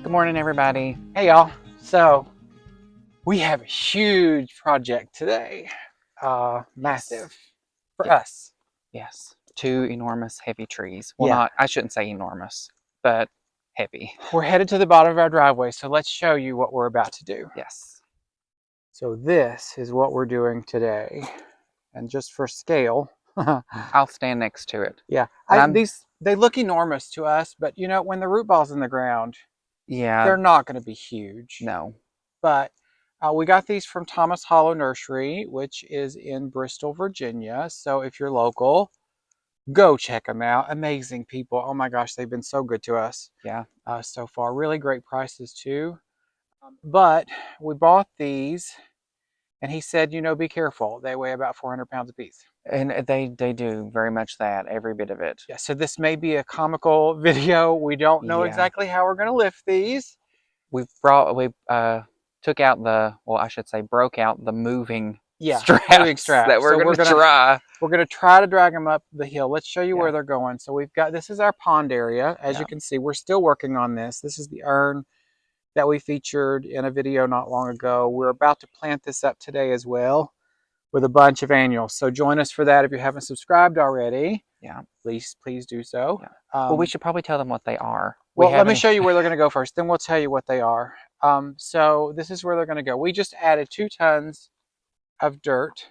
Good morning, everybody. Hey y'all, so we have a huge project today. Massive for us. Yes, two enormous heavy trees. Well, Yeah. I shouldn't say enormous, but heavy. We're headed to the bottom of our driveway, so let's show you what we're about to do. Yes. So this is what we're doing today. And just for scale, I'll stand next to it. yeah, they look enormous to us, but you know, when the root ball's in the ground, Yeah, they're not going to be huge. no. But we got these from Thomas Hollow Nursery, which is in Bristol, Virginia. So if you're local, go check them out. Amazing people. Oh my gosh, they've been so good to us Yeah. so far. Really great prices too. But we bought these, and he said, you know, be careful. They weigh about 400 pounds a piece. And they do very much that, every bit of it. Yeah, so this may be a comical video. We don't know Yeah. exactly how we're going to lift these. We took out I should say broke out the moving moving straps that So we're gonna try. We're gonna try to drag them up the hill. Let's show you Yeah. where they're going. So this is our pond area. As Yeah. you can see, we're still working on this. This is the urn that we featured in a video not long ago. We're about to plant this up today as well with a bunch of annuals. So join us for that if you haven't subscribed already. Yeah. Please do so. Yeah. Well, we should probably tell them what they are. Well, let me show you where they're going to go first. Then we'll tell you what they are. So this is where they're going to go. We just added 2 tons of dirt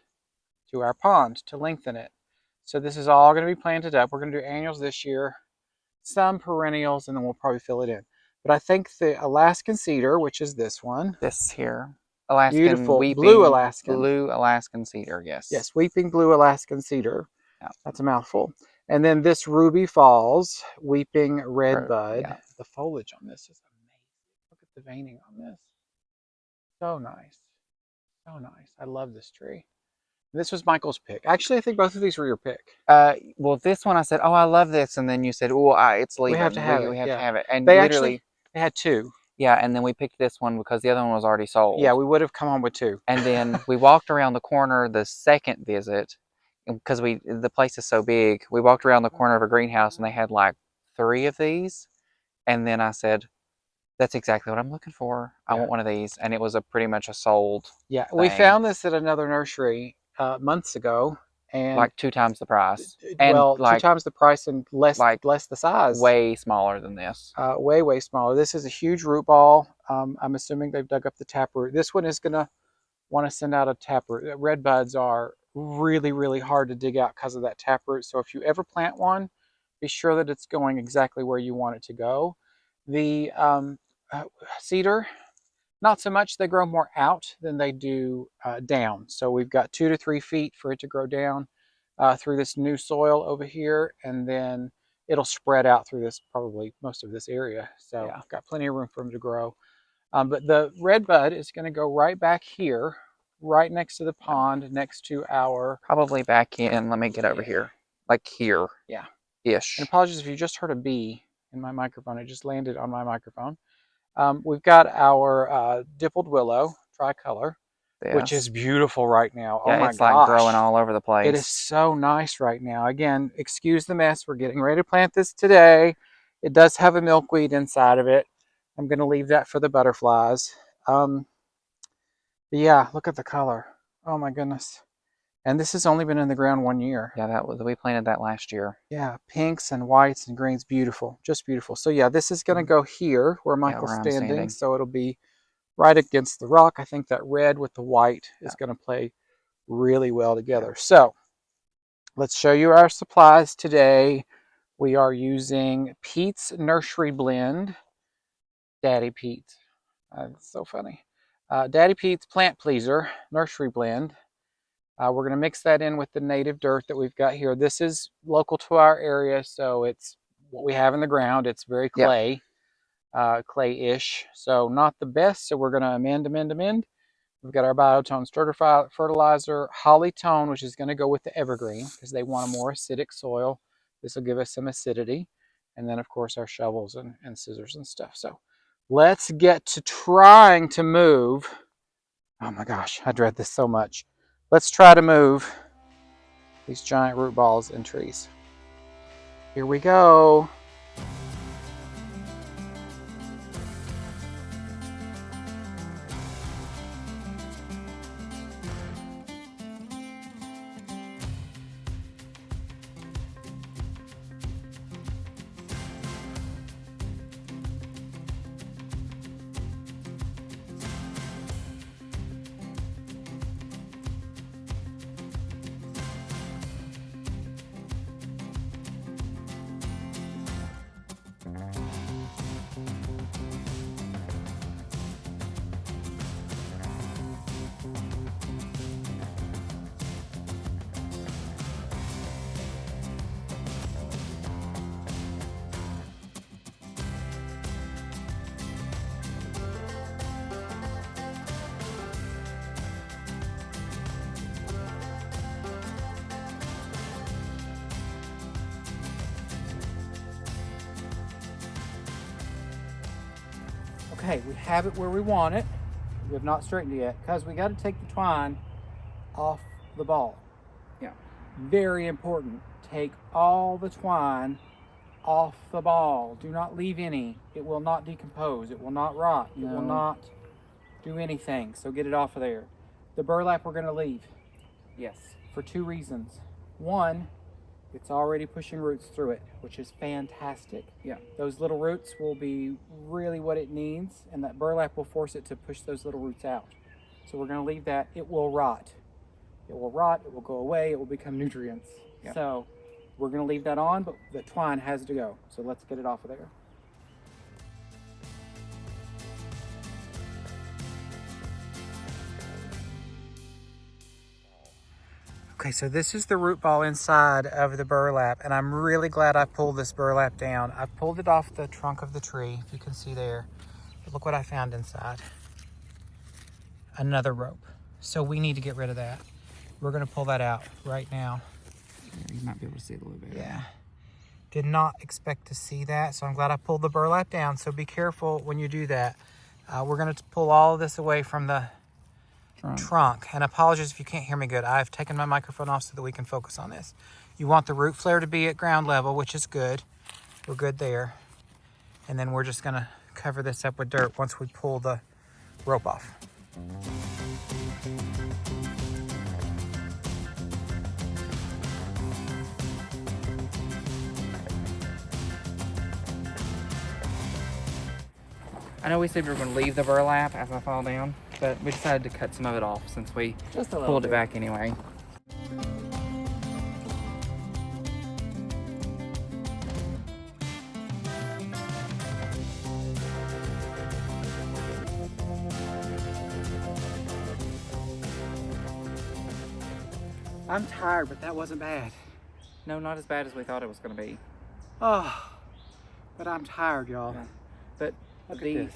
to our pond to lengthen it. So this is all going to be planted up. We're going to do annuals this year, some perennials, and then we'll probably fill it in. But I think the Alaskan Cedar, which is this one. This here. Alaskan beautiful weeping blue Alaskan. Blue Alaskan Cedar, yes. Yes, weeping blue Alaskan Cedar. Yeah. That's a mouthful. And then this Ruby Falls weeping Redbud. Yeah. The foliage on this is amazing. Look at the veining on this. So nice. So nice. I love this tree. This was Michael's pick. Actually, I think both of these were your pick. Well, this one I said, oh, I love this. And then you said, oh, it's leaving. We have to have it. We have to have it. And they literally, they had 2. Yeah, and then we picked this one because the other one was already sold. Yeah, we would have come home with 2. And then we walked around the corner the second visit, because the place is so big. We walked around the corner of a greenhouse and they had like 3 of these. And then I said, that's exactly what I'm looking for. I want one of these. And it was pretty much a sold Yeah, thing. We found this at another nursery months ago. And like 2 times the price. And well, 2 times the price and less the size. Way smaller than this. Way smaller. This is a huge root ball. I'm assuming they've dug up the taproot. This one is going to want to send out a taproot. Redbuds are really hard to dig out because of that taproot. So if you ever plant one, be sure that it's going exactly where you want it to go. The cedar, not so much. They grow more out than they do down. So we've got 2 to 3 feet for it to grow down through this new soil over here, and then it'll spread out through this, probably most of this area. So I've got plenty of room for them to grow. But the redbud is going to go right back here, right next to the pond, next to our... Probably back in, let me get over here, like here. Yeah. Ish. And apologies if you just heard a bee in my microphone. It just landed on my microphone. We've got our dippled willow, tricolor, which is beautiful right now. Yeah, oh my it's gosh. Like growing all over the place. It is so nice right now. Again, excuse the mess. We're getting ready to plant this today. It does have a milkweed inside of it. I'm going to leave that for the butterflies. Yeah, look at the color. Oh my goodness. And this has only been in the ground 1 year. Yeah, we planted that last year. Yeah, pinks and whites and greens, beautiful, just beautiful. So yeah, this is going to go here where Michael's standing. So it'll be right against the rock. I think that red with the white is going to play really well together. So let's show you our supplies today. We are using Pete's Nursery Blend. Daddy Pete. That's so funny. Daddy Pete's Plant Pleaser Nursery Blend. We're going to mix that in with the native dirt that we've got here. This is local to our area, so it's what we have in the ground. It's very clay, clay-ish, so not the best. So we're going to amend. We've got our BioTone starter fertilizer, Holly Tone, which is going to go with the evergreen because they want a more acidic soil. This will give us some acidity. And then, of course, our shovels and scissors and stuff. So let's get to trying to move. Oh my gosh, I dread this so much. Let's try to move these giant root balls and trees. Here we go. Okay, we have it where we want it. We have not straightened it yet because we got to take the twine off the ball. Yeah. Very important. Take all the twine off the ball. Do not leave any. It will not decompose. It will not rot. It will not do anything. So get it off of there. The burlap we're going to leave. Yes. For 2 reasons. One, it's already pushing roots through it, which is fantastic. Yeah. Those little roots will be really what it needs, and that burlap will force it to push those little roots out. So we're going to leave that. It will rot. It will rot. It will go away. It will become nutrients. Yeah. So we're going to leave that on, but the twine has to go. So let's get it off of there. Okay, so this is the root ball inside of the burlap, and I'm really glad I pulled this burlap down. I pulled it off the trunk of the tree, if you can see there. But look what I found inside. Another rope. So we need to get rid of that. We're gonna pull that out right now. You might be able to see it a little bit. Yeah. Did not expect to see that, so I'm glad I pulled the burlap down. So be careful when you do that. We're gonna pull all of this away from the trunk. And apologies if you can't hear me good. I've taken my microphone off so that we can focus on this. You want the root flare to be at ground level, which is good. We're good there. And then we're just gonna cover this up with dirt once we pull the rope off. I know we said we were going to leave the burlap as I fall down, but we decided to cut some of it off since we pulled it back anyway. I'm tired, but that wasn't bad. No, not as bad as we thought it was going to be. Oh, but I'm tired, y'all. Yeah. But look the at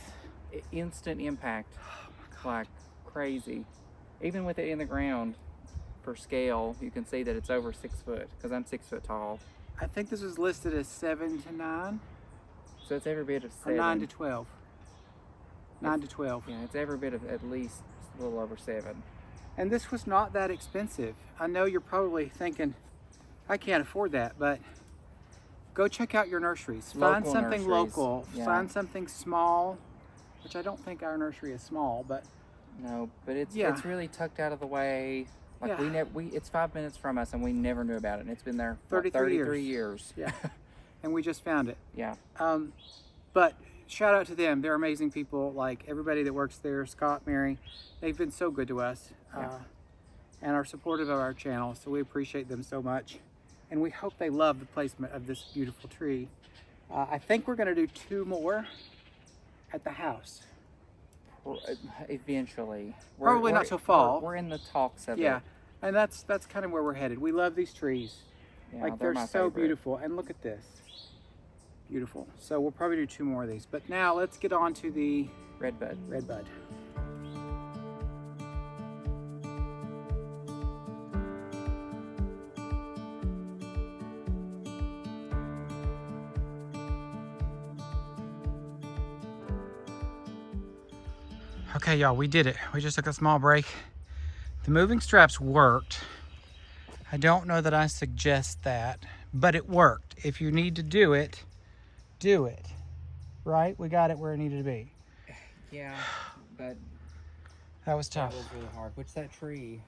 this. Instant impact, like crazy. Even with it in the ground, for scale, you can see that it's over 6 foot because I'm 6 foot tall. I think this was listed as 7 to 9. So it's every bit of 7. Or 9 to 12. 9 to 12. Yeah, it's every bit of at least a little over 7. And this was not that expensive. I know you're probably thinking, I can't afford that, but go check out your nurseries. Find something local. Yeah. Find something small, which I don't think our nursery is small, but no, but it's really tucked out of the way. Like it's 5 minutes from us, and we never knew about it. And it's been there 33 years. Yeah, and we just found it. Yeah. But shout out to them. They're amazing people. Like everybody that works there, Scott, Mary, they've been so good to us, and are supportive of our channel. So we appreciate them so much, and we hope they love the placement of this beautiful tree. I think we're going to do 2 more at the house. Eventually. Probably not till fall. We're in the talks of it. Yeah, and that's kind of where we're headed. We love these trees. Yeah, like they're so beautiful. And look at this. Beautiful. So we'll probably do 2 more of these. But now let's get on to the Redbud. Redbud. Okay, y'all, we did it. We just took a small break. The moving straps worked. I don't know that I suggest that, but it worked. If you need to do it, do it. Right? We got it where it needed to be. Yeah, but that was tough. That was really hard. Which that tree,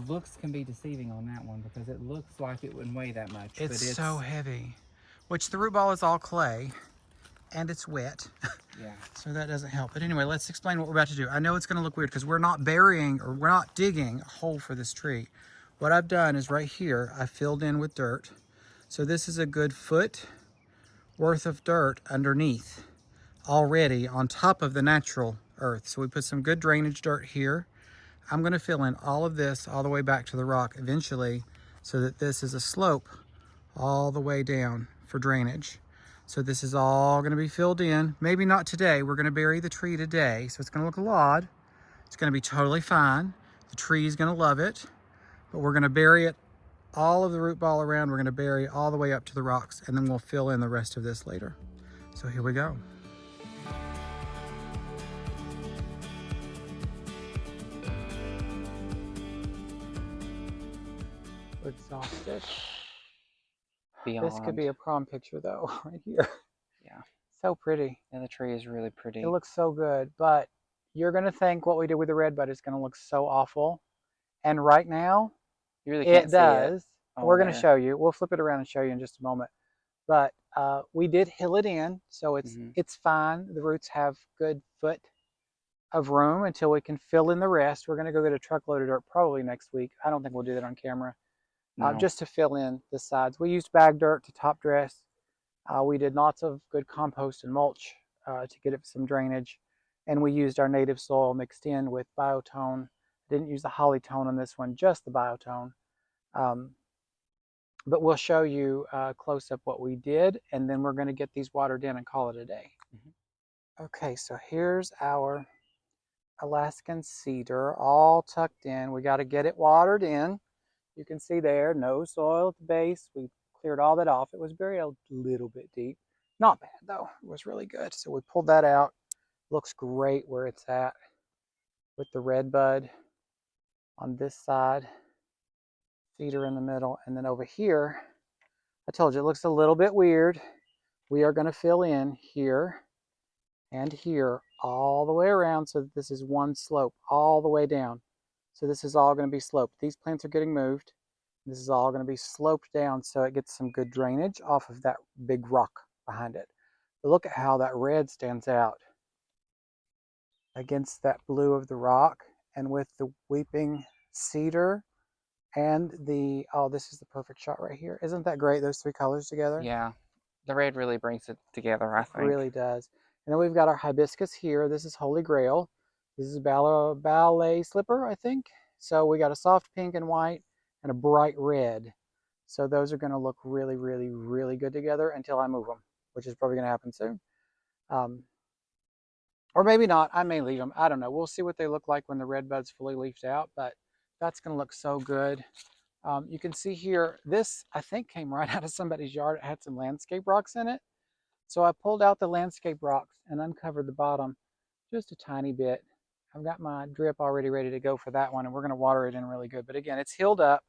looks can be deceiving on that one because it looks like it wouldn't weigh that much. It's so heavy. Which the root ball is all clay and it's wet. Yeah. So that doesn't help. But anyway, let's explain what we're about to do. I know it's going to look weird because we're not burying or we're not digging a hole for this tree. What I've done is right here, I filled in with dirt. So this is a good foot worth of dirt underneath already on top of the natural earth. So we put some good drainage dirt here. I'm going to fill in all of this all the way back to the rock eventually so that this is a slope all the way down for drainage. So this is all going to be filled in. Maybe not today. We're going to bury the tree today. So it's going to look a little odd. It's going to be totally fine. The tree is going to love it. But we're going to bury it all of the root ball around. We're going to bury all the way up to the rocks. And then we'll fill in the rest of this later. So here we go. exhausted. Beyond. This could be a prom picture though, right here. Yeah. So pretty. And the tree is really pretty. It looks so good, but you're going to think what we did with the Redbud is going to look so awful. And right now, you really it can't does. see it. Oh, We're going to show you. We'll flip it around and show you in just a moment. But we did hill it in, so it's fine. The roots have good foot of room until we can fill in the rest. We're going to go get a truckload of dirt probably next week. I don't think we'll do that on camera. No. Just to fill in the sides. We used bag dirt to top dress. We did lots of good compost and mulch to get it some drainage. And we used our native soil mixed in with BioTone. Didn't use the Holly tone on this one, just the BioTone. But we'll show you close up what we did, and then we're going to get these watered in and call it a day. Okay, so here's our Alaskan cedar all tucked in. We got to get it watered in. You can see there, no soil at the base. We cleared all that off. It was buried a little bit deep. Not bad though, it was really good. So we pulled that out. Looks great where it's at with the redbud on this side, cedar in the middle, and then over here, I told you it looks a little bit weird. We are going to fill in here and here all the way around so that this is one slope all the way down. So this is all going to be sloped. These plants are getting moved. This is all going to be sloped down so it gets some good drainage off of that big rock behind it. But look at how that red stands out against that blue of the rock, and with the weeping cedar and the, oh, this is the perfect shot right here. Isn't that great, those three colors together? Yeah, the red really brings it together, I think. It really does. And then we've got our hibiscus here. This is Holy Grail. This is ballet slipper, I think. So we got a soft pink and white and a bright red. So those are going to look really, really, really good together until I move them, which is probably going to happen soon. Or maybe not. I may leave them. I don't know. We'll see what they look like when the red bud's fully leafed out, but that's going to look so good. You can see here, this I think came right out of somebody's yard. It had some landscape rocks in it. So I pulled out the landscape rocks and uncovered the bottom just a tiny bit. I've got my drip already ready to go for that one, and we're going to water it in really good. But again, it's healed up.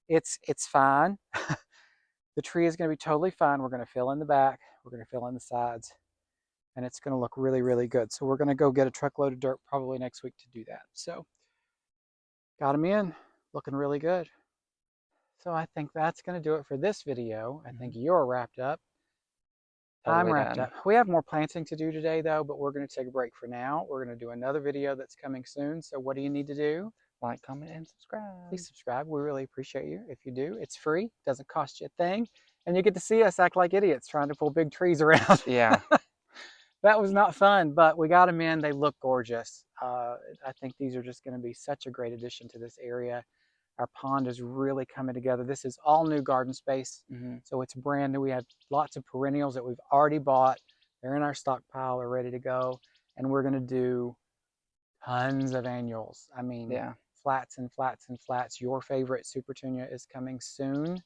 It's fine. The tree is going to be totally fine. We're going to fill in the back. We're going to fill in the sides. And it's going to look really, really good. So we're going to go get a truckload of dirt probably next week to do that. So got them in, looking really good. So I think that's going to do it for this video. I think you're wrapped up. I'm wrapped up. We have more planting to do today though, but we're going to take a break for now. We're going to do another video that's coming soon. So what do you need to do? Like, comment, and subscribe. Please subscribe. We really appreciate you if you do. It's free. Doesn't cost you a thing. And you get to see us act like idiots trying to pull big trees around. Yeah. That was not fun, but we got them in. They look gorgeous. I think these are just going to be such a great addition to this area. Our pond is really coming together. This is all new garden space, so it's brand new. We have lots of perennials that we've already bought. They're in our stockpile. They're ready to go, and we're going to do tons of annuals. I mean, flats and flats and flats. Your favorite Supertunia is coming soon.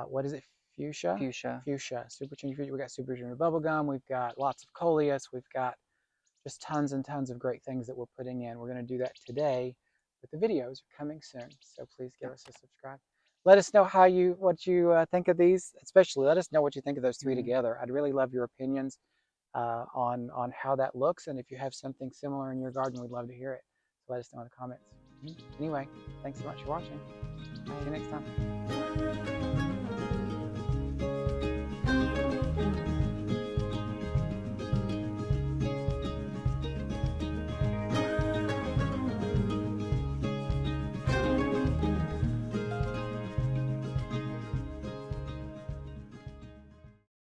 What is it? Fuchsia? Fuchsia. Supertunia Fuchsia. We got Supertunia bubblegum. We've got lots of coleus. We've got just tons and tons of great things that we're putting in. We're going to do that today, but the videos are coming soon. So please give us a subscribe. Let us know what you think of these. Especially let us know what you think of those three together. I'd really love your opinions on how that looks, and if you have something similar in your garden, we'd love to hear it. So let us know in the comments. Anyway, thanks so much for watching. See you next time.